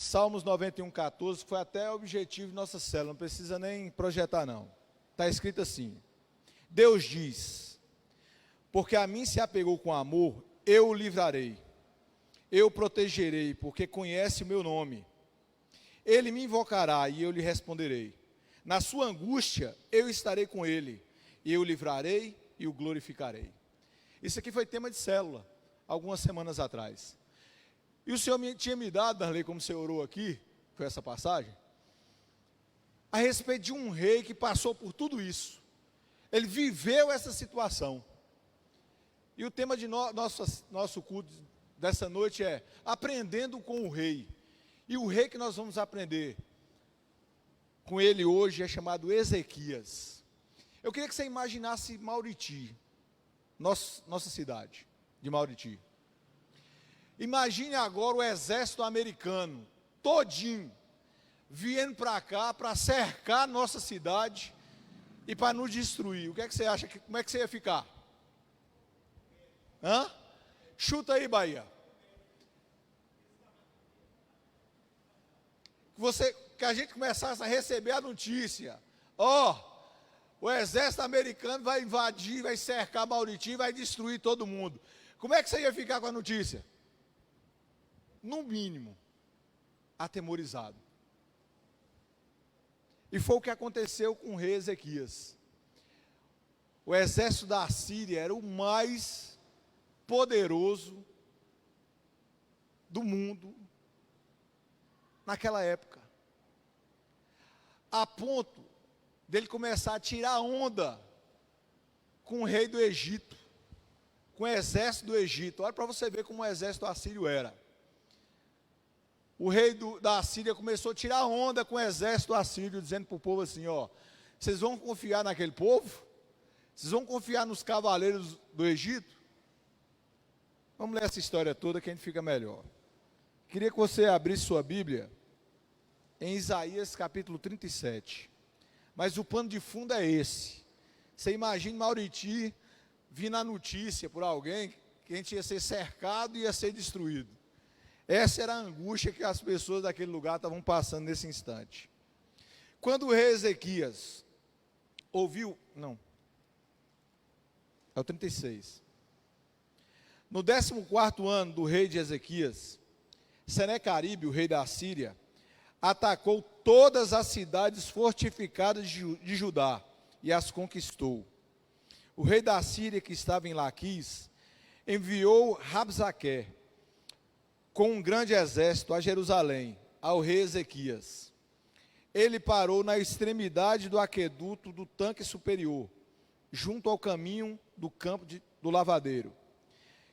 Salmos 91:14, que foi até o objetivo de nossa célula, não precisa nem projetar não. Está escrito assim: Deus diz, porque a mim se apegou com amor, eu o livrarei, eu o protegerei, porque conhece o meu nome. Ele me invocará e eu lhe responderei. Na sua angústia eu estarei com ele, e eu o livrarei e o glorificarei. Isso aqui foi tema de célula, algumas semanas atrás. E o Senhor tinha me dado, Darley, como você orou aqui, foi essa passagem, a respeito de um rei que passou por tudo isso. Ele viveu essa situação. E o tema de nosso culto dessa noite é aprendendo com o rei. E o rei que nós vamos aprender com ele hoje é chamado Ezequias. Eu queria que você imaginasse Mauriti, nossa cidade de Mauriti. Imagine agora o exército americano, todinho, vindo para cá para cercar nossa cidade e para nos destruir. O que é que você acha? Como é que você ia ficar? Hã? Chuta aí, Bahia. Que a gente começasse a receber a notícia. O exército americano vai invadir, vai cercar Mauriti, vai destruir todo mundo. Como é que você ia ficar com a notícia? No mínimo, atemorizado. E foi o que aconteceu com o rei Ezequias. O exército da Assíria era o mais poderoso do mundo naquela época. A ponto dele começar a tirar onda com o rei do Egito, com o exército do Egito. Olha para você ver como o exército assírio era. O rei da Assíria começou a tirar onda com o exército assírio, dizendo para o povo assim, vocês vão confiar naquele povo? Vocês vão confiar nos cavaleiros do Egito? Vamos ler essa história toda que a gente fica melhor. Queria que você abrisse sua Bíblia em Isaías capítulo 37. Mas o pano de fundo é esse. Você imagina Mauriti vindo a notícia por alguém que a gente ia ser cercado e ia ser destruído. Essa era a angústia que as pessoas daquele lugar estavam passando nesse instante. Quando o rei Ezequias ouviu... Não. É o 36. No 14º ano do rei de Ezequias, Senequeribe, o rei da Assíria, atacou todas as cidades fortificadas de Judá e as conquistou. O rei da Assíria, que estava em Laquis, enviou Rabsaque com um grande exército a Jerusalém, ao rei Ezequias. Ele parou na extremidade do aqueduto do tanque superior, junto ao caminho do campo do lavadeiro.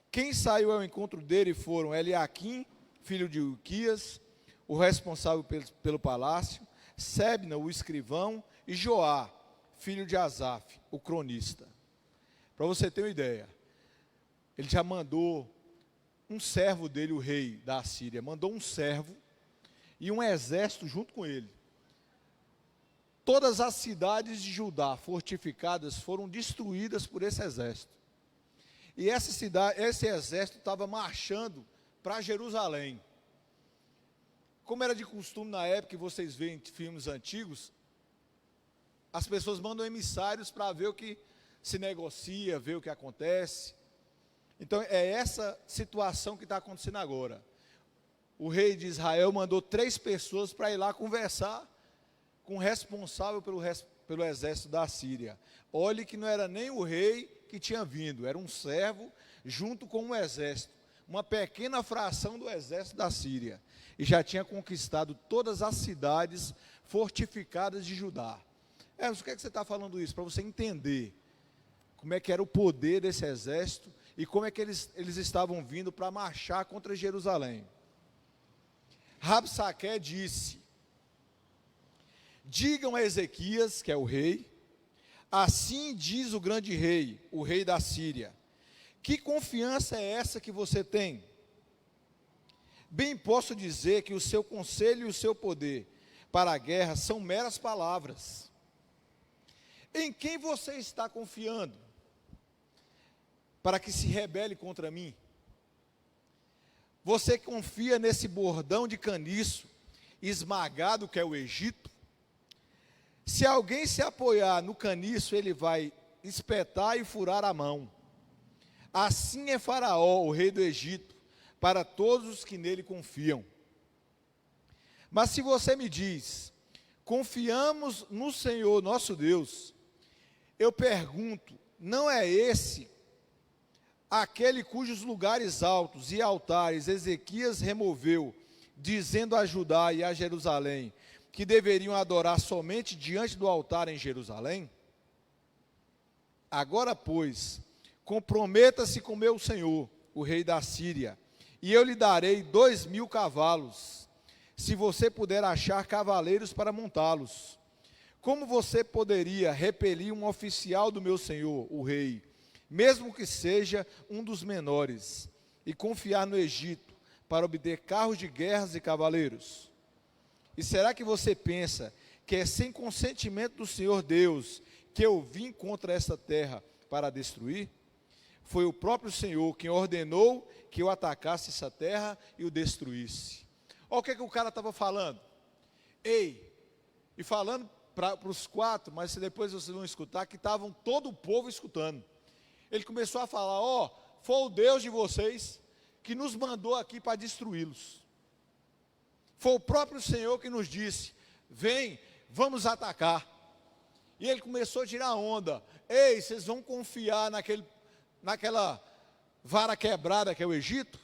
Quem saiu ao encontro dele foram Eliaquim, filho de Uquias, o responsável pelo palácio, Sebna, o escrivão, e Joá, filho de Asaf, o cronista. Para você ter uma ideia, ele já mandou um servo dele, o rei da Assíria, mandou um servo e um exército junto com ele. Todas as cidades de Judá fortificadas foram destruídas por esse exército. E esse exército estava marchando para Jerusalém. Como era de costume na época, que vocês veem em filmes antigos, as pessoas mandam emissários para ver o que se negocia, ver o que acontece. Então é essa situação que está acontecendo agora. O rei de Israel mandou 3 pessoas para ir lá conversar com o responsável pelo exército da Síria. Olhe que não era nem o rei que tinha vindo, era um servo junto com um exército, uma pequena fração do exército da Síria, e já tinha conquistado todas as cidades fortificadas de Judá. Por que você está falando isso? Para você entender como é que era o poder desse exército e como é que eles estavam vindo para marchar contra Jerusalém. Rabsaque disse: digam a Ezequias, que é o rei, assim diz o grande rei, o rei da Síria, que confiança é essa que você tem? Bem posso dizer que o seu conselho e o seu poder para a guerra são meras palavras. Em quem você está confiando para que se rebele contra mim? Você confia nesse bordão de caniço esmagado, que é o Egito? Se alguém se apoiar no caniço, ele vai espetar e furar a mão. Assim é Faraó, o rei do Egito, para todos os que nele confiam. Mas se você me diz, confiamos no Senhor nosso Deus, eu pergunto, não é esse aquele cujos lugares altos e altares Ezequias removeu, dizendo a Judá e a Jerusalém, que deveriam adorar somente diante do altar em Jerusalém? Agora, pois, comprometa-se com meu senhor, o rei da Síria, e eu lhe darei 2.000 cavalos, se você puder achar cavaleiros para montá-los. Como você poderia repelir um oficial do meu senhor, o rei, mesmo que seja um dos menores, e confiar no Egito para obter carros de guerras e cavaleiros? E será que você pensa que é sem consentimento do Senhor Deus que eu vim contra esta terra para destruir? Foi o próprio Senhor quem ordenou que eu atacasse essa terra e o destruísse. Olha o que o cara estava falando. Ei, e falando para os 4, mas depois vocês vão escutar, que estavam todo o povo escutando. Ele começou a falar, foi o Deus de vocês que nos mandou aqui para destruí-los. Foi o próprio Senhor que nos disse, vem, vamos atacar. E ele começou a tirar onda. Ei, vocês vão confiar naquela vara quebrada que é o Egito?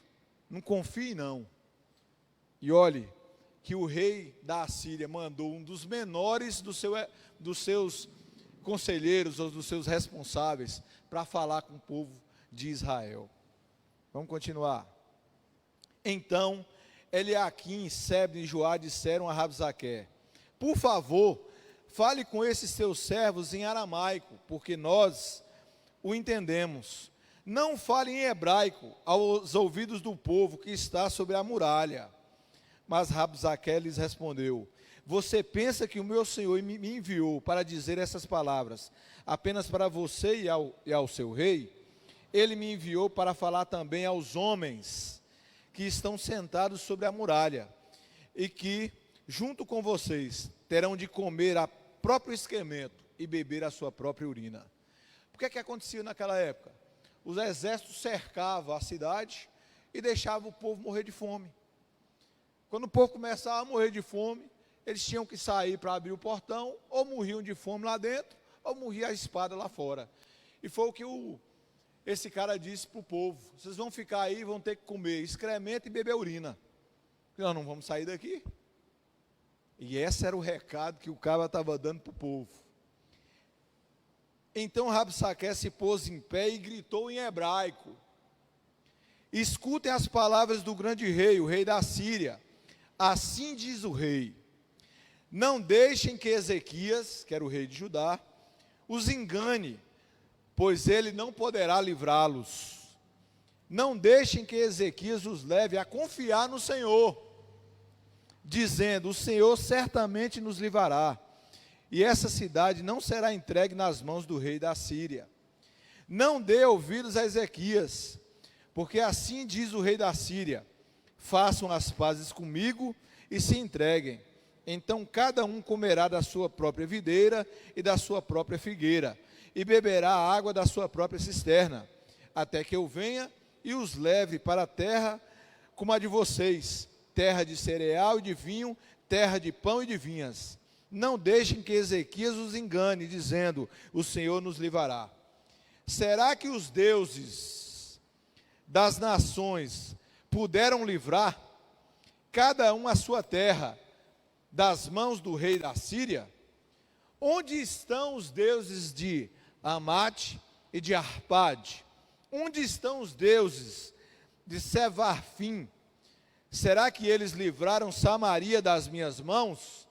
Não confie não. E olhe, que o rei da Assíria mandou um dos menores dos seus conselheiros, ou dos seus responsáveis, para falar com o povo de Israel. Vamos continuar. Então, Eliaquim, Sebna e Joá disseram a Rabsaque, por favor, fale com esses seus servos em aramaico, porque nós o entendemos. Não fale em hebraico aos ouvidos do povo que está sobre a muralha. Mas Rabsaque lhes respondeu, você pensa que o meu Senhor me enviou para dizer essas palavras apenas para você e ao seu rei? Ele me enviou para falar também aos homens que estão sentados sobre a muralha e que, junto com vocês, terão de comer a próprio excremento e beber a sua própria urina. O que acontecia naquela época? Os exércitos cercavam a cidade e deixavam o povo morrer de fome. Quando o povo começava a morrer de fome, eles tinham que sair para abrir o portão, ou morriam de fome lá dentro, ou morria a espada lá fora. E foi o que esse cara disse para o povo, vocês vão ficar aí, vão ter que comer excremento e beber urina. Nós não vamos sair daqui. E esse era o recado que o cara estava dando para o povo. Então Rabsaque se pôs em pé e gritou em hebraico, escutem as palavras do grande rei, o rei da Síria. Assim diz o rei, não deixem que Ezequias, que era o rei de Judá, os engane, pois ele não poderá livrá-los. Não deixem que Ezequias os leve a confiar no Senhor, dizendo, o Senhor certamente nos livrará, e essa cidade não será entregue nas mãos do rei da Síria. Não dê ouvidos a Ezequias, porque assim diz o rei da Síria, façam as pazes comigo e se entreguem. Então cada um comerá da sua própria videira e da sua própria figueira, e beberá a água da sua própria cisterna, até que eu venha e os leve para a terra como a de vocês, terra de cereal e de vinho, terra de pão e de vinhas. Não deixem que Ezequias os engane, dizendo, o Senhor nos livrará. Será que os deuses das nações puderam livrar, cada um a sua terra, das mãos do rei da Síria? Onde estão os deuses de Amate e de Arpade? Onde estão os deuses de Sevarfim? Será que eles livraram Samaria das minhas mãos?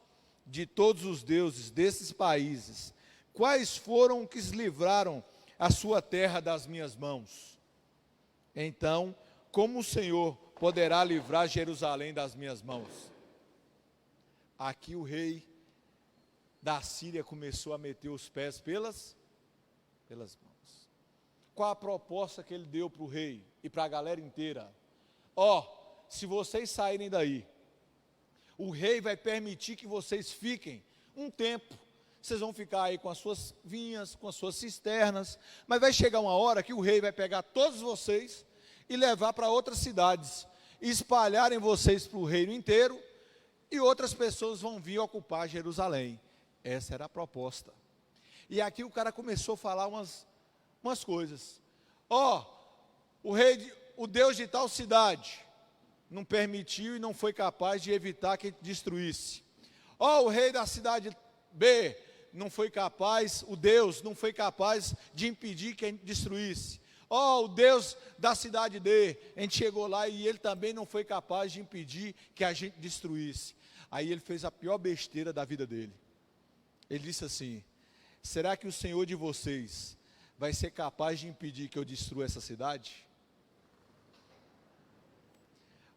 De todos os deuses desses países, quais foram que livraram a sua terra das minhas mãos? Então, como o Senhor poderá livrar Jerusalém das minhas mãos? Aqui o rei da Síria começou a meter os pés pelas mãos. Qual a proposta que ele deu para o rei e para a galera inteira? Se vocês saírem daí, O rei vai permitir que vocês fiquem um tempo. Vocês vão ficar aí com as suas vinhas, com as suas cisternas, mas vai chegar uma hora que o rei vai pegar todos vocês e levar para outras cidades, e espalharem vocês para o reino inteiro, e outras pessoas vão vir ocupar Jerusalém. Essa era a proposta. E aqui o cara começou a falar umas coisas. O Deus de tal cidade não permitiu e não foi capaz de evitar que destruísse. O rei da cidade B não foi capaz, o Deus não foi capaz de impedir que a gente destruísse. O Deus da cidade D, a gente chegou lá e ele também não foi capaz de impedir que a gente destruísse. Aí ele fez a pior besteira da vida dele. Ele disse assim: será que o Senhor de vocês vai ser capaz de impedir que eu destrua essa cidade?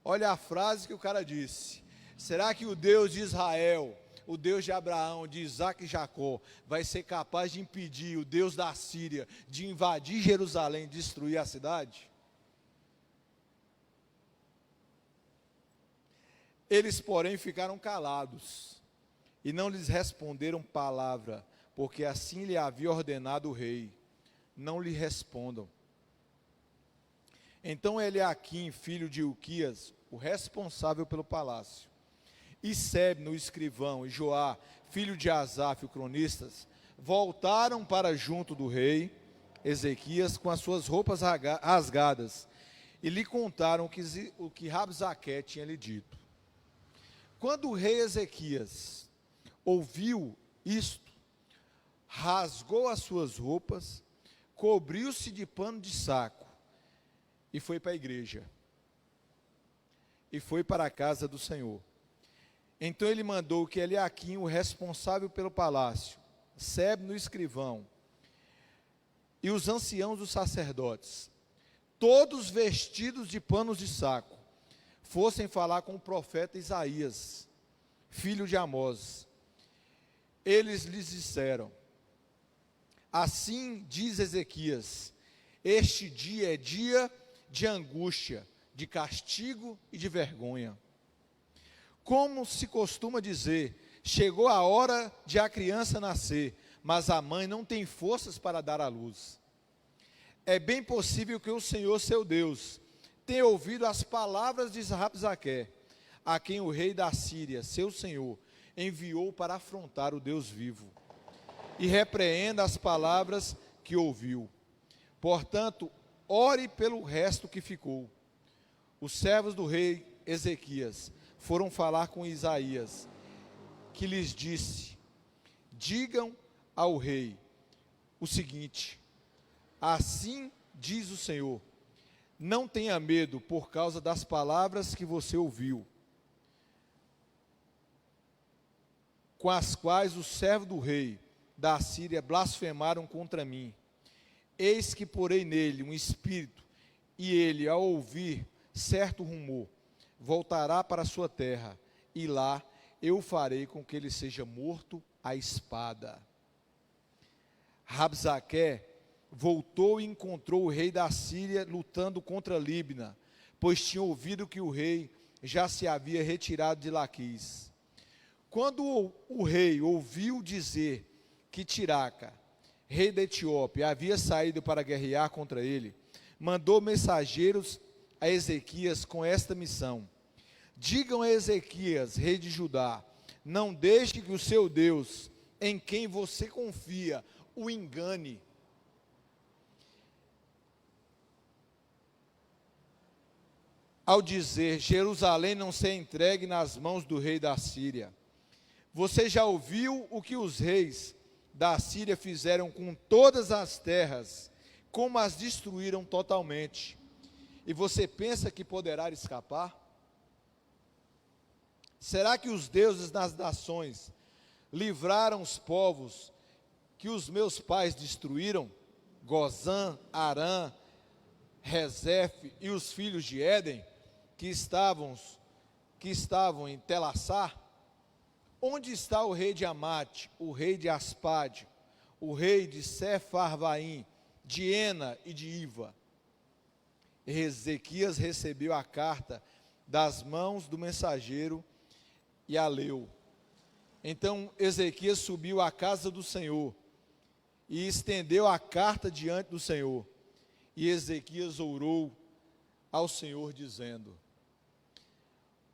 Olha a frase que o cara disse: será que o Deus de Israel, o Deus de Abraão, de Isaac e Jacó, vai ser capaz de impedir o Deus da Síria de invadir Jerusalém e destruir a cidade? Eles, porém, ficaram calados e não lhes responderam palavra, porque assim lhe havia ordenado o rei: não lhe respondam. Então Eliaquim, filho de Hilquias, o responsável pelo palácio, e Sebna, o escrivão, e Joá, filho de Asaf, o cronistas, voltaram para junto do rei Ezequias com as suas roupas rasgadas, e lhe contaram o que Rabsaque tinha lhe dito. Quando o rei Ezequias ouviu isto, rasgou as suas roupas, cobriu-se de pano de saco, e foi para a igreja, e foi para a casa do Senhor. Então ele mandou que Eliaquim, o responsável pelo palácio, Sebna, o escrivão, e os anciãos dos sacerdotes, todos vestidos de panos de saco, fossem falar com o profeta Isaías, filho de Amós. Eles lhes disseram: assim diz Ezequias, este dia é dia de angústia, de castigo e de vergonha. Como se costuma dizer, chegou a hora de a criança nascer, mas a mãe não tem forças para dar à luz. É bem possível que o Senhor, seu Deus, tenha ouvido as palavras de Rabsaque, a quem o rei da Síria, seu senhor, enviou para afrontar o Deus vivo, e repreenda as palavras que ouviu. Portanto, ore pelo resto que ficou. Os servos do rei Ezequias foram falar com Isaías, que lhes disse: digam ao rei o seguinte: assim diz o Senhor, não tenha medo por causa das palavras que você ouviu, com as quais os servos do rei da Síria blasfemaram contra mim. Eis que porei nele um espírito, e ele, ao ouvir certo rumor, voltará para a sua terra, e lá eu farei com que ele seja morto à espada. Rabsaque voltou e encontrou o rei da Síria lutando contra Líbna, pois tinha ouvido que o rei já se havia retirado de Laquis. Quando o rei ouviu dizer que Tiraca, rei da Etiópia, havia saído para guerrear contra ele, mandou mensageiros a Ezequias com esta missão: digam a Ezequias, rei de Judá, não deixe que o seu Deus, em quem você confia, o engane. Ao dizer: Jerusalém não ser entregue nas mãos do rei da Síria. Você já ouviu o que os reis da Síria fizeram com todas as terras, como as destruíram totalmente. E você pensa que poderá escapar? Será que os deuses das nações livraram os povos que os meus pais destruíram? Gozã, Arã, Rezefe e os filhos de Éden, que estavam em Telassar? Onde está o rei de Amate, o rei de Aspade, o rei de Sefarvaim, de Ena e de Iva? Ezequias recebeu a carta das mãos do mensageiro e a leu. Então Ezequias subiu à casa do Senhor e estendeu a carta diante do Senhor. E Ezequias orou ao Senhor, dizendo: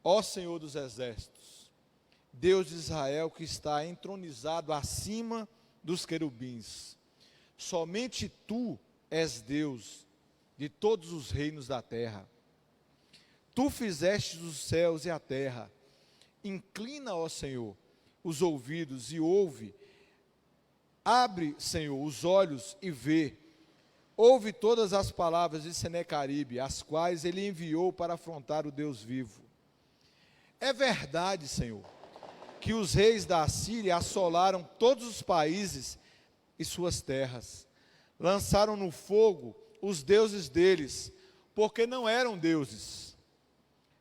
Ó Senhor dos exércitos, Deus de Israel, que está entronizado acima dos querubins, somente tu és Deus de todos os reinos da terra. Tu fizeste os céus e a terra. Inclina, ó Senhor, os ouvidos e ouve. Abre, Senhor, os olhos e vê. Ouve todas as palavras de Senaqueribe, as quais ele enviou para afrontar o Deus vivo. É verdade, Senhor, que os reis da Assíria assolaram todos os países e suas terras. Lançaram no fogo os deuses deles, porque não eram deuses,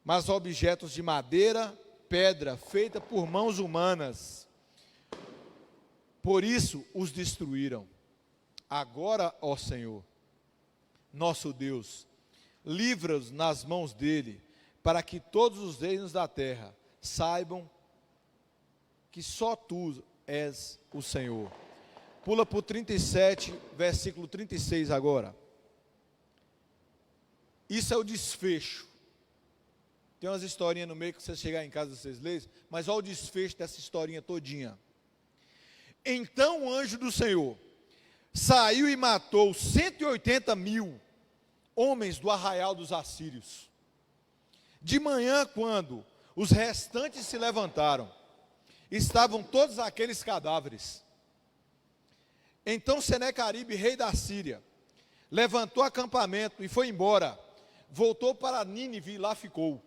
mas objetos de madeira, pedra, feita por mãos humanas. Por isso os destruíram. Agora, ó Senhor, nosso Deus, livra-os nas mãos dele, para que todos os reinos da terra saibam que só tu és o Senhor. Pula para o 37, versículo 36 agora. Isso é o desfecho. Tem umas historinhas no meio que você chegar em casa vocês leem, mas olha o desfecho dessa historinha todinha. Então o anjo do Senhor saiu e matou 180.000 homens do arraial dos assírios. De manhã, quando os restantes se levantaram, estavam todos aqueles cadáveres. Então Senaqueribe, rei da Síria, levantou acampamento e foi embora. Voltou para Nínive e lá ficou.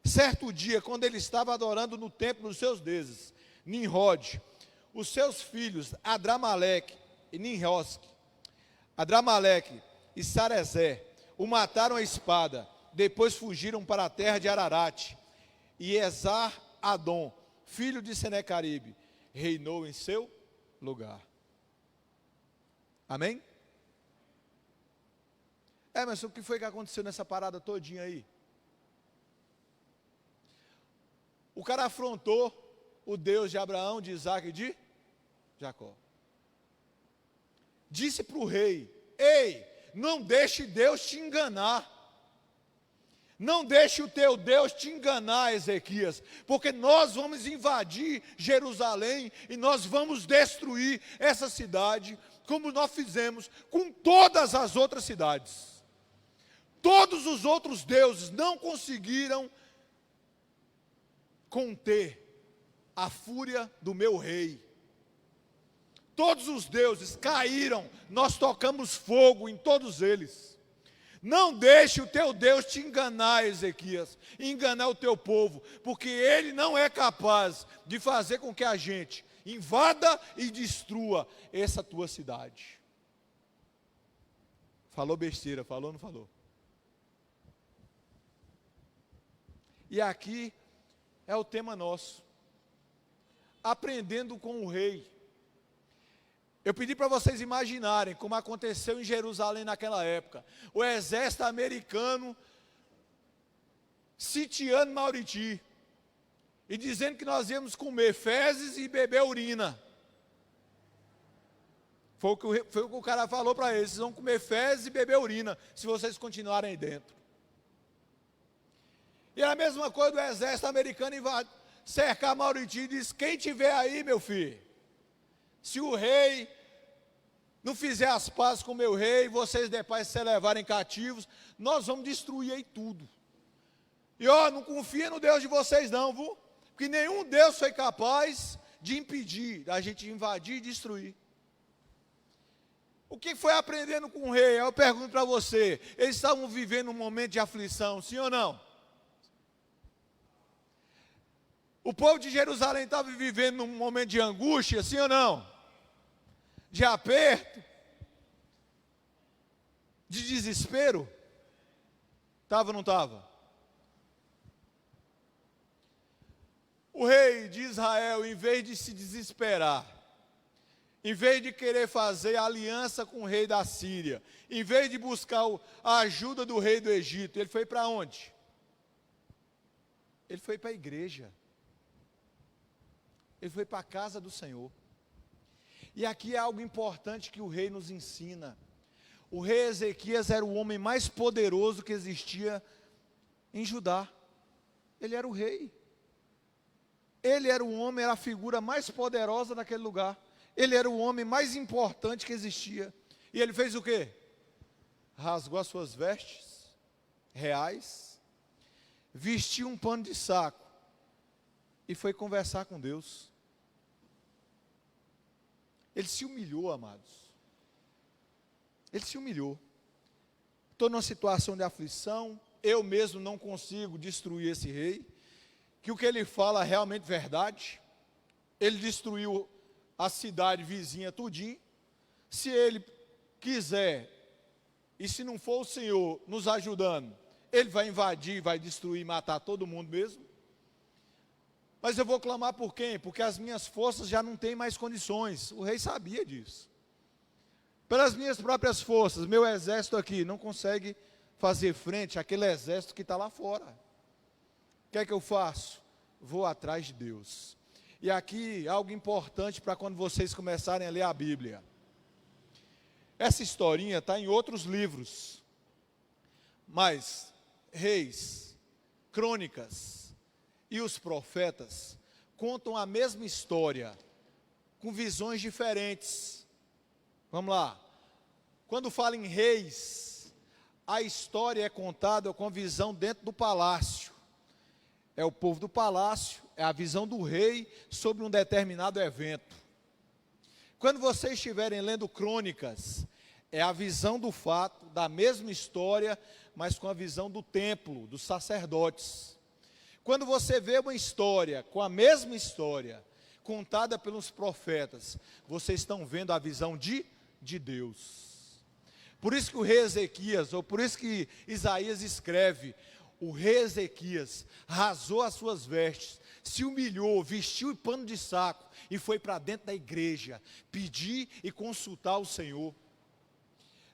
Certo dia, quando ele estava adorando no templo dos seus deuses, Nimrod, os seus filhos Adramaleque e Nimrosque, Adramaleque e Sarezé, o mataram à espada. Depois fugiram para a terra de Ararate. E Esar-Adom, filho de Senaqueribe, reinou em seu lugar. Amém? Mas o que foi que aconteceu nessa parada todinha aí? O cara afrontou o Deus de Abraão, de Isaac e de Jacó. Disse para o rei: ei, não deixe Deus te enganar. Não deixe o teu Deus te enganar, Ezequias, porque nós vamos invadir Jerusalém e nós vamos destruir essa cidade, como nós fizemos com todas as outras cidades. Todos os outros deuses não conseguiram conter a fúria do meu rei. Todos os deuses caíram, nós tocamos fogo em todos eles. Não deixe o teu Deus te enganar, Ezequias, enganar o teu povo, porque ele não é capaz de fazer com que a gente invada e destrua essa tua cidade. Falou besteira, falou ou não falou? E aqui é o tema nosso, aprendendo com o rei. Eu pedi para vocês imaginarem como aconteceu em Jerusalém naquela época. O exército americano sitiando Mauriti e dizendo que nós íamos comer fezes e beber urina. Foi o que o cara falou para eles: vocês vão comer fezes e beber urina se vocês continuarem aí dentro. E a mesma coisa do exército americano cercar Mauriti e diz: quem tiver aí, meu filho, se o rei não fizer as pazes com o meu rei, vocês depois se levarem cativos, nós vamos destruir aí tudo. E não confia no Deus de vocês não, viu? Porque nenhum Deus foi capaz de impedir a gente invadir e destruir. O que foi aprendendo com o rei? Eu pergunto para você, eles estavam vivendo um momento de aflição, sim ou não? O povo de Jerusalém estava vivendo um momento de angústia, sim ou não? De aperto? De desespero? Estava ou não estava? O rei de Israel, em vez de se desesperar, em vez de querer fazer aliança com o rei da Síria, em vez de buscar a ajuda do rei do Egito, ele foi para onde? Ele foi para a igreja. Ele foi para a casa do Senhor. E aqui é algo importante que o rei nos ensina. O rei Ezequias era o homem mais poderoso que existia em Judá. Ele era o rei. Ele era o homem, era a figura mais poderosa daquele lugar. Ele era o homem mais importante que existia. E ele fez o quê? Rasgou as suas vestes reais, vestiu um pano de saco e foi conversar com Deus. Ele se humilhou, amados. Ele se humilhou. Estou numa situação de aflição, eu mesmo não consigo destruir esse rei, que o que ele fala é realmente verdade. Ele destruiu a cidade vizinha tudinho. Se ele quiser, e se não for o Senhor nos ajudando, ele vai invadir, vai destruir, matar todo mundo mesmo. Mas eu vou clamar por quem? Porque as minhas forças já não têm mais condições. O rei sabia disso. Pelas minhas próprias forças, meu exército aqui não consegue fazer frente àquele exército que está lá fora. O que é que eu faço? Vou atrás de Deus. E aqui, algo importante para quando vocês começarem a ler a Bíblia. Essa historinha está em outros livros. Mas, Reis, Crônicas e os profetas contam a mesma história, com visões diferentes. Vamos lá. Quando fala em reis, a história é contada com a visão dentro do palácio. É o povo do palácio, é a visão do rei sobre um determinado evento. Quando vocês estiverem lendo Crônicas, é a visão do fato, da mesma história, mas com a visão do templo, dos sacerdotes. Quando você vê uma história, com a mesma história, contada pelos profetas, vocês estão vendo a visão de Deus. Por isso que o rei Ezequias, ou por isso que Isaías escreve, o rei Ezequias rasou as suas vestes, se humilhou, vestiu o pano de saco e foi para dentro da igreja, pedir e consultar o Senhor.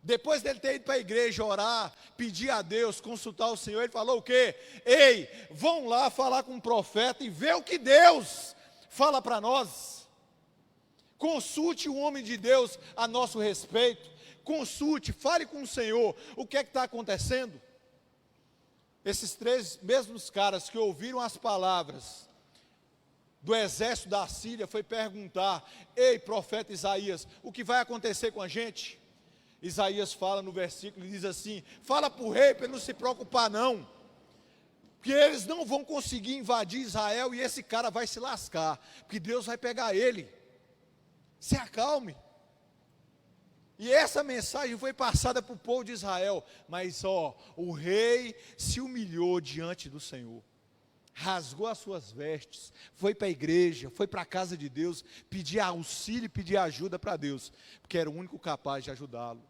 Depois dele ter ido para a igreja orar, pedir a Deus, consultar o Senhor, ele falou o quê? Ei, vão lá falar com o profeta e ver o que Deus fala para nós. Consulte o homem de Deus a nosso respeito. Consulte, fale com o Senhor, o que é que está acontecendo? Esses três mesmos caras que ouviram as palavras do exército da Síria foi perguntar: ei, profeta Isaías, o que vai acontecer com a gente? Isaías fala no versículo e diz assim: fala para o rei para ele não se preocupar não, porque eles não vão conseguir invadir Israel e esse cara vai se lascar, porque Deus vai pegar ele. Se acalme. E essa mensagem foi passada para o povo de Israel, mas o rei se humilhou diante do Senhor, rasgou as suas vestes, foi para a igreja, foi para a casa de Deus, pedir auxílio, pedir ajuda para Deus, porque era o único capaz de ajudá-lo.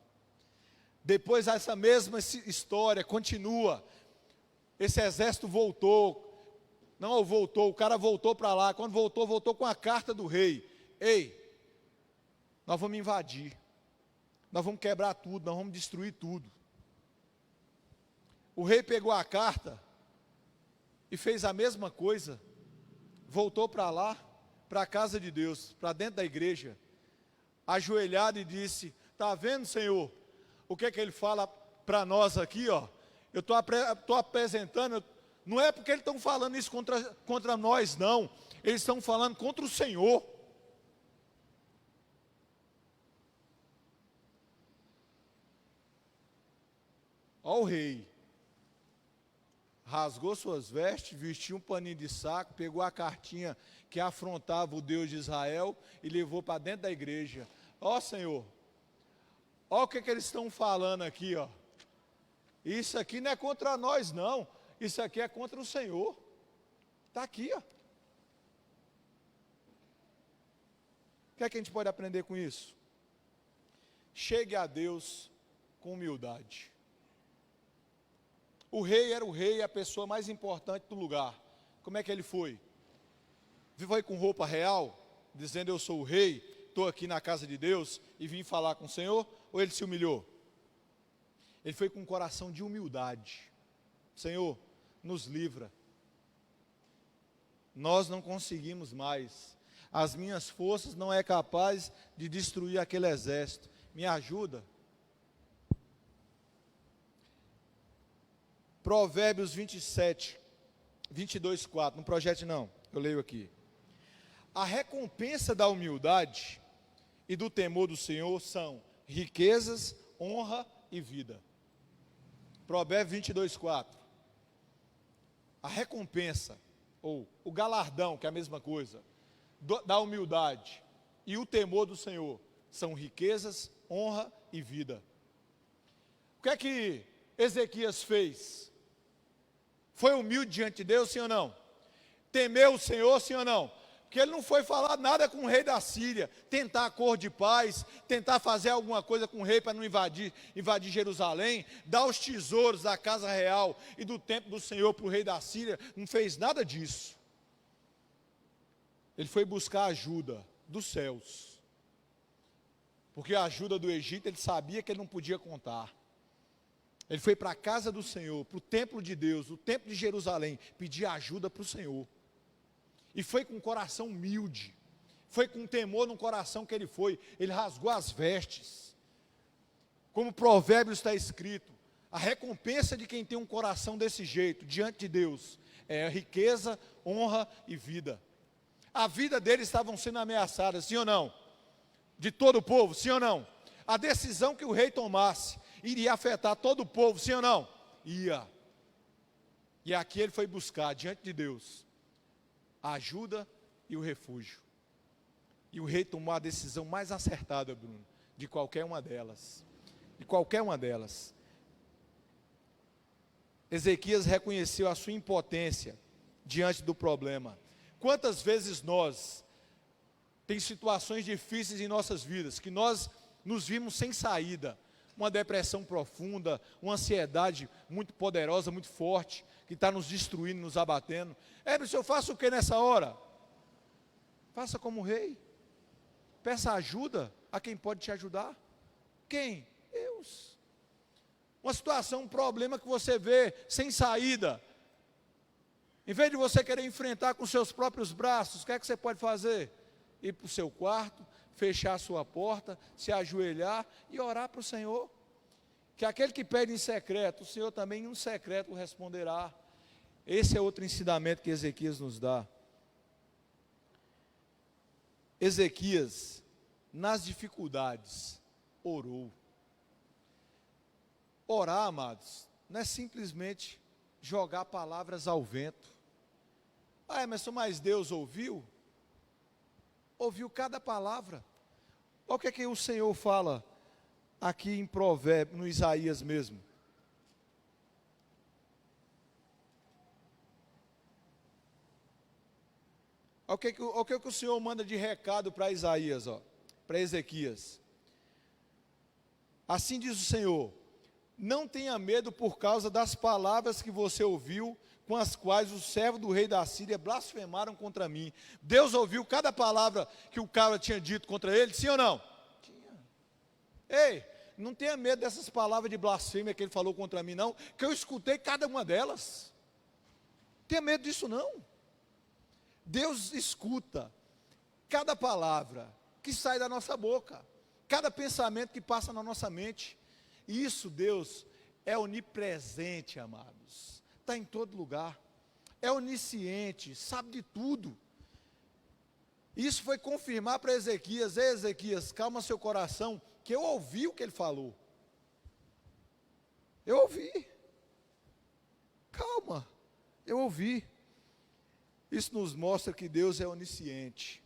Depois essa mesma história continua, esse exército voltou, o cara voltou para lá, quando voltou com a carta do rei: ei, nós vamos invadir, nós vamos quebrar tudo, nós vamos destruir tudo. O rei pegou a carta e fez a mesma coisa, voltou para lá, para a casa de Deus, para dentro da igreja, ajoelhado e disse: está vendo, Senhor, o que é que ele fala para nós aqui, eu estou apresentando, não é porque eles estão falando isso contra nós, não, eles estão falando contra o Senhor. Olha o rei, rasgou suas vestes, vestiu um paninho de saco, pegou a cartinha que afrontava o Deus de Israel e levou para dentro da igreja. Ó Senhor, ó o que eles estão falando aqui, isso aqui não é contra nós não, isso aqui é contra o Senhor, está aqui, O que é que a gente pode aprender com isso? Chegue a Deus com humildade. O rei era o rei, a pessoa mais importante do lugar. Como é que ele foi? Foi com roupa real, dizendo: eu sou o rei, estou aqui na casa de Deus e vim falar com o Senhor? Ou ele se humilhou? Ele foi com um coração de humildade. Senhor, nos livra. Nós não conseguimos mais. As minhas forças não é capaz de destruir aquele exército. Me ajuda. Provérbios 27, 22, 4. Não projete não, eu leio aqui. A recompensa da humildade e do temor do Senhor são riquezas, honra e vida. Provérbios 22, 4. A recompensa, ou o galardão, que é a mesma coisa, da humildade e o temor do Senhor são riquezas, honra e vida. O que é que Ezequias fez? Foi humilde diante de Deus, sim ou não? Temeu o Senhor, sim ou não? Porque ele não foi falar nada com o rei da Síria, tentar acordo de paz, tentar fazer alguma coisa com o rei para não invadir Jerusalém, dar os tesouros da casa real e do templo do Senhor para o rei da Síria, não fez nada disso. Ele foi buscar ajuda dos céus, porque a ajuda do Egito ele sabia que ele não podia contar. Ele foi para a casa do Senhor, para o templo de Deus, o templo de Jerusalém, pedir ajuda para o Senhor. E foi com um coração humilde, foi com temor no coração que ele rasgou as vestes. Como Provérbios está escrito, a recompensa de quem tem um coração desse jeito, diante de Deus, é riqueza, honra e vida. A vida deles estavam sendo ameaçadas, sim ou não? De todo o povo, sim ou não? A decisão que o rei tomasse iria afetar todo o povo, sim ou não? Ia. E aqui ele foi buscar, diante de Deus, a ajuda e o refúgio. E o rei tomou a decisão mais acertada, Bruno, de qualquer uma delas. De qualquer uma delas. Ezequias reconheceu a sua impotência diante do problema. Quantas vezes nós tem situações difíceis em nossas vidas, que nós nos vimos sem saída, uma depressão profunda, uma ansiedade muito poderosa, muito forte, que está nos destruindo, nos abatendo. Mas eu faço o que nessa hora? Faça como rei, peça ajuda a quem pode te ajudar. Quem? Deus. Uma situação, um problema que você vê sem saída, em vez de você querer enfrentar com seus próprios braços, o que é que você pode fazer? Ir para o seu quarto, fechar a sua porta, se ajoelhar e orar para o Senhor. Que aquele que pede em secreto, o Senhor também em secreto responderá. Esse é outro ensinamento que Ezequias nos dá. Ezequias, nas dificuldades, orou. Orar, amados, não é simplesmente jogar palavras ao vento. Mas Deus ouviu? Ouviu cada palavra. Olha o que o Senhor fala aqui em Provérbios, no Isaías mesmo. Olha o que o Senhor manda de recado para Isaías, para Ezequias. Assim diz o Senhor: não tenha medo por causa das palavras que você ouviu, com as quais os servos do rei da Síria blasfemaram contra mim. Deus ouviu cada palavra que o cara tinha dito contra ele, sim ou não? Tinha. Ei, não tenha medo dessas palavras de blasfêmia que ele falou contra mim, não, que eu escutei cada uma delas. Não tenha medo disso, não. Deus escuta cada palavra que sai da nossa boca, cada pensamento que passa na nossa mente. E isso, Deus, é onipresente, amados. Está em todo lugar. É onisciente, sabe de tudo. Isso foi confirmar para Ezequias: ei, Ezequias, calma seu coração, que eu ouvi o que ele falou. Eu ouvi. Calma, eu ouvi. Isso nos mostra que Deus é onisciente.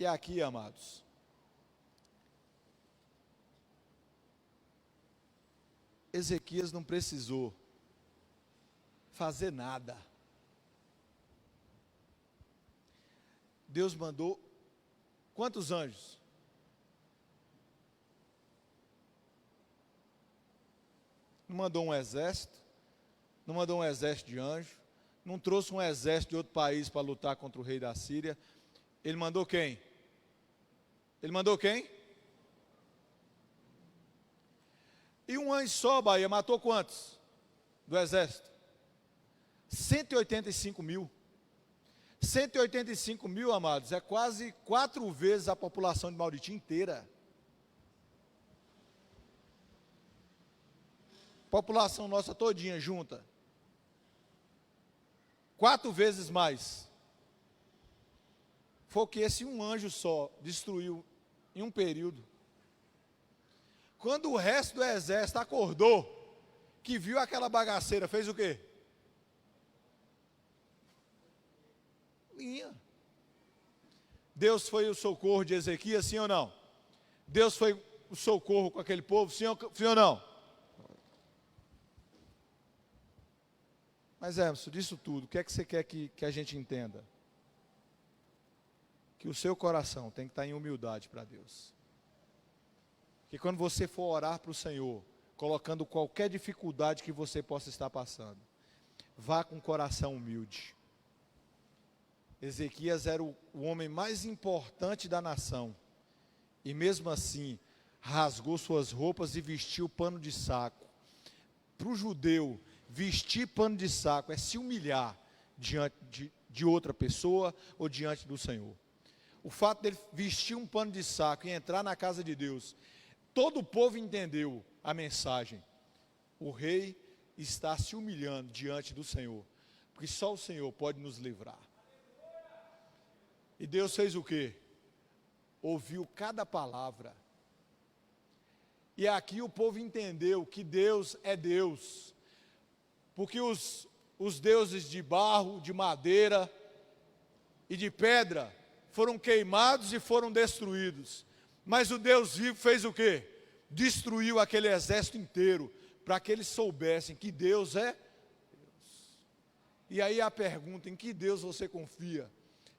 E aqui, amados, Ezequias não precisou fazer nada. Deus mandou quantos anjos? Não mandou um exército, não mandou um exército de anjos, não trouxe um exército de outro país para lutar contra o rei da Síria. Ele mandou quem? Ele mandou quem? E um anjo só, Bahia, matou quantos? Do exército? 185 mil. 185 mil, amados, é quase 4 vezes a população de Mauriti inteira. População nossa todinha junta. 4 vezes mais. Foi o que esse um anjo só destruiu em um período. Quando o resto do exército acordou, que viu aquela bagaceira, fez o quê? Linha. Deus foi o socorro de Ezequias, sim ou não? Deus foi o socorro com aquele povo, sim ou não? Mas Emerson, disso tudo, o que é que você quer que a gente entenda? Que o seu coração tem que estar em humildade para Deus. Que quando você for orar para o Senhor, colocando qualquer dificuldade que você possa estar passando, vá com o coração humilde. Ezequias era o homem mais importante da nação, e mesmo assim, rasgou suas roupas e vestiu pano de saco. Para o judeu, vestir pano de saco é se humilhar diante de outra pessoa ou diante do Senhor. O fato dele vestir um pano de saco e entrar na casa de Deus, todo o povo entendeu a mensagem. O rei está se humilhando diante do Senhor, porque só o Senhor pode nos livrar. E Deus fez o quê? Ouviu cada palavra. E aqui o povo entendeu que Deus é Deus. Porque os deuses de barro, de madeira e de pedra foram queimados e foram destruídos. Mas o Deus vivo fez o quê? Destruiu aquele exército inteiro, para que eles soubessem que Deus é Deus. E aí a pergunta, em que Deus você confia?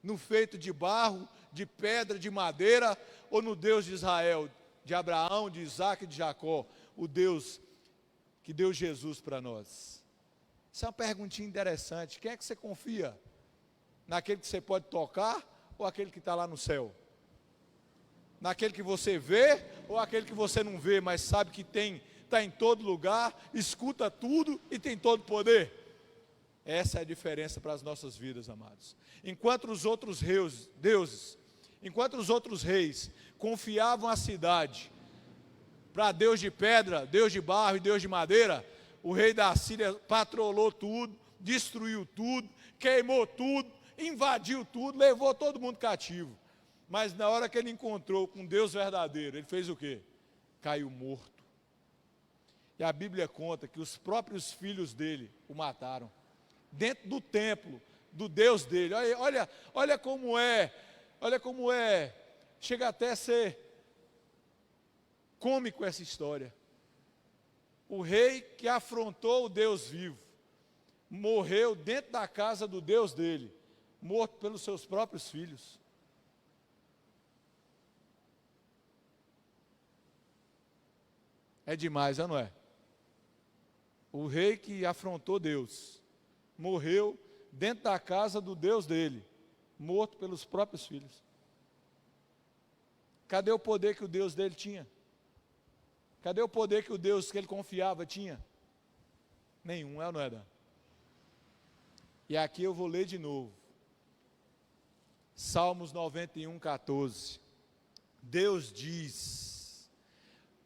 No feito de barro, de pedra, de madeira, ou no Deus de Israel, de Abraão, de Isaac e de Jacó, o Deus que deu Jesus para nós? Isso é uma perguntinha interessante. Quem é que você confia? Naquele que você pode tocar ou aquele que está lá no céu? Naquele que você vê ou aquele que você não vê, mas sabe que está em todo lugar, escuta tudo e tem todo poder? Essa é a diferença para as nossas vidas, amados. Enquanto os outros reis confiavam a cidade para Deus de pedra, Deus de barro e Deus de madeira, o rei da Síria patrolou tudo, destruiu tudo, queimou tudo, invadiu tudo, levou todo mundo cativo. Mas na hora que ele encontrou com Deus verdadeiro, ele fez o quê? Caiu morto. E a Bíblia conta que os próprios filhos dele o mataram. Dentro do templo, do Deus dele. Olha como é, chega até a ser cômico essa história. O rei que afrontou o Deus vivo, morreu dentro da casa do Deus dele, morto pelos seus próprios filhos. É demais, não é? O rei que afrontou Deus, morreu dentro da casa do Deus dele, morto pelos próprios filhos. Cadê o poder que o Deus dele tinha? Cadê o poder que o Deus que ele confiava tinha? Nenhum, é ou não é? E aqui eu vou ler de novo. Salmos 91, 14. Deus diz: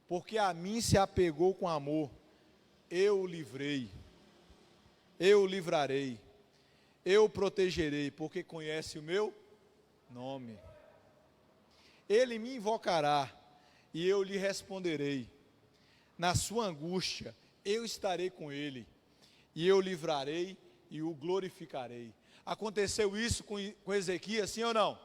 porque a mim se apegou com amor, eu o livrei, eu o livrarei, eu o protegerei, porque conhece o meu nome. Ele me invocará, e eu lhe responderei. Na sua angústia, eu estarei com ele, e eu o livrarei e o glorificarei. Aconteceu isso com Ezequias, sim ou não?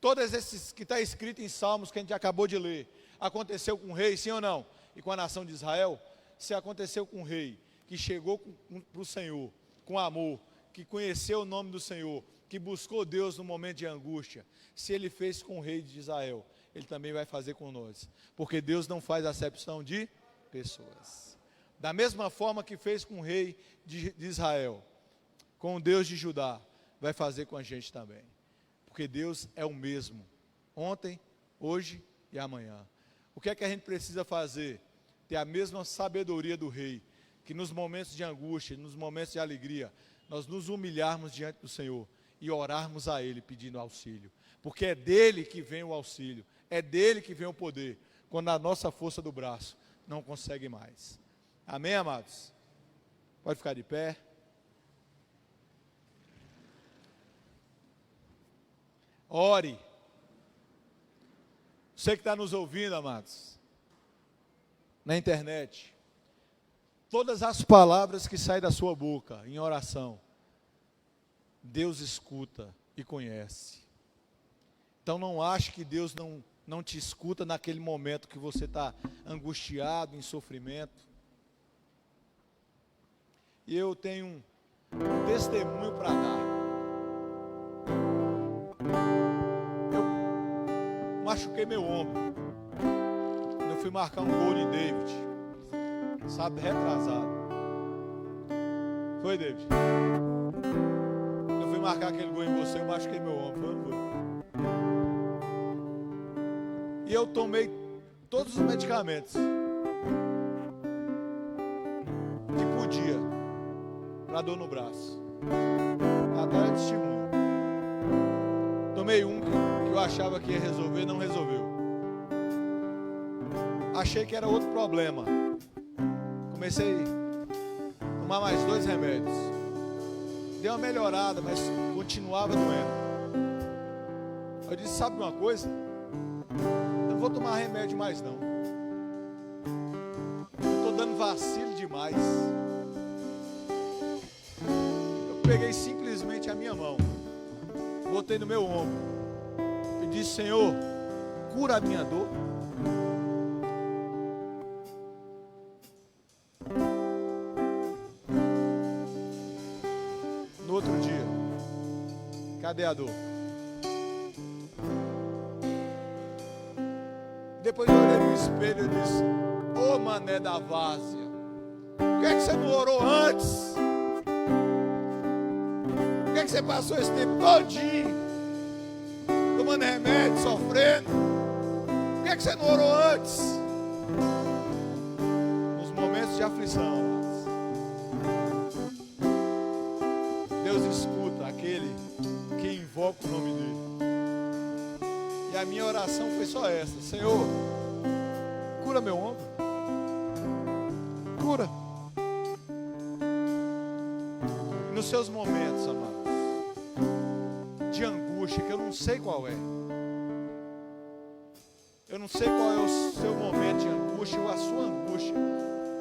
Todos esses que está escrito em Salmos, que a gente acabou de ler, aconteceu com o rei, sim ou não? E com a nação de Israel? Se aconteceu com o rei, que chegou para o Senhor, com amor, que conheceu o nome do Senhor, que buscou Deus no momento de angústia, se ele fez com o rei de Israel, ele também vai fazer com nós, porque Deus não faz acepção de pessoas. Da mesma forma que fez com o rei de Israel, com o Deus de Judá, vai fazer com a gente também, porque Deus é o mesmo, ontem, hoje e amanhã. O que é que a gente precisa fazer? Ter a mesma sabedoria do rei, que nos momentos de angústia, nos momentos de alegria, nós nos humilharmos diante do Senhor e orarmos a Ele pedindo auxílio, porque é dele que vem o auxílio, é dele que vem o poder, quando a nossa força do braço não consegue mais. Amém, amados? Pode ficar de pé. Ore. Você que está nos ouvindo, amados, na internet, todas as palavras que saem da sua boca em oração, Deus escuta e conhece. Então não ache que Deus não te escuta naquele momento que você está angustiado, em sofrimento. E eu tenho um testemunho para dar. Eu machuquei meu ombro. Eu fui marcar um gol em David. Sábado retrasado. Foi, David? Eu fui marcar aquele gol em você, eu machuquei meu ombro. Foi. E eu tomei todos os medicamentos que podia para dor no braço. Agora é testemunho. Tomei um que eu achava que ia resolver, não resolveu. Achei que era outro problema. Comecei a tomar mais 2 remédios. Deu uma melhorada, mas continuava doendo. Eu disse, sabe uma coisa? Não vou tomar remédio mais não. Eu estou dando vacilo demais. Eu peguei simplesmente a minha mão, botei no meu ombro e disse, Senhor, cura a minha dor. No outro dia, cadê a dor? Depois eu olhei no espelho e disse, ô mané da várzea, por que você não orou antes? Por que você passou esse tempo todinho tomando remédio, sofrendo? Por que você não orou antes? Nos momentos de aflição, Deus escuta aquele que invoca o nome dele. E a minha oração foi só essa, Senhor, cura meu ombro, cura. E nos seus momentos, amados, de angústia, que eu não sei qual é, eu não sei qual é o seu momento de angústia, ou a sua angústia,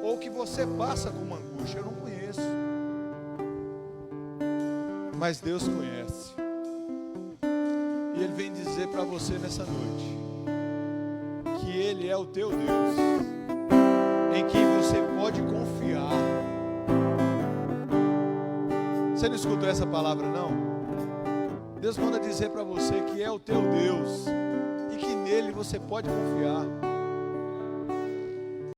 ou o que você passa com uma angústia, eu não conheço, mas Deus conhece. E Ele vem dizer para você nessa noite que Ele é o teu Deus, em quem você pode confiar. Você não escutou essa palavra não? Deus manda dizer para você que é o teu Deus e que nele você pode confiar.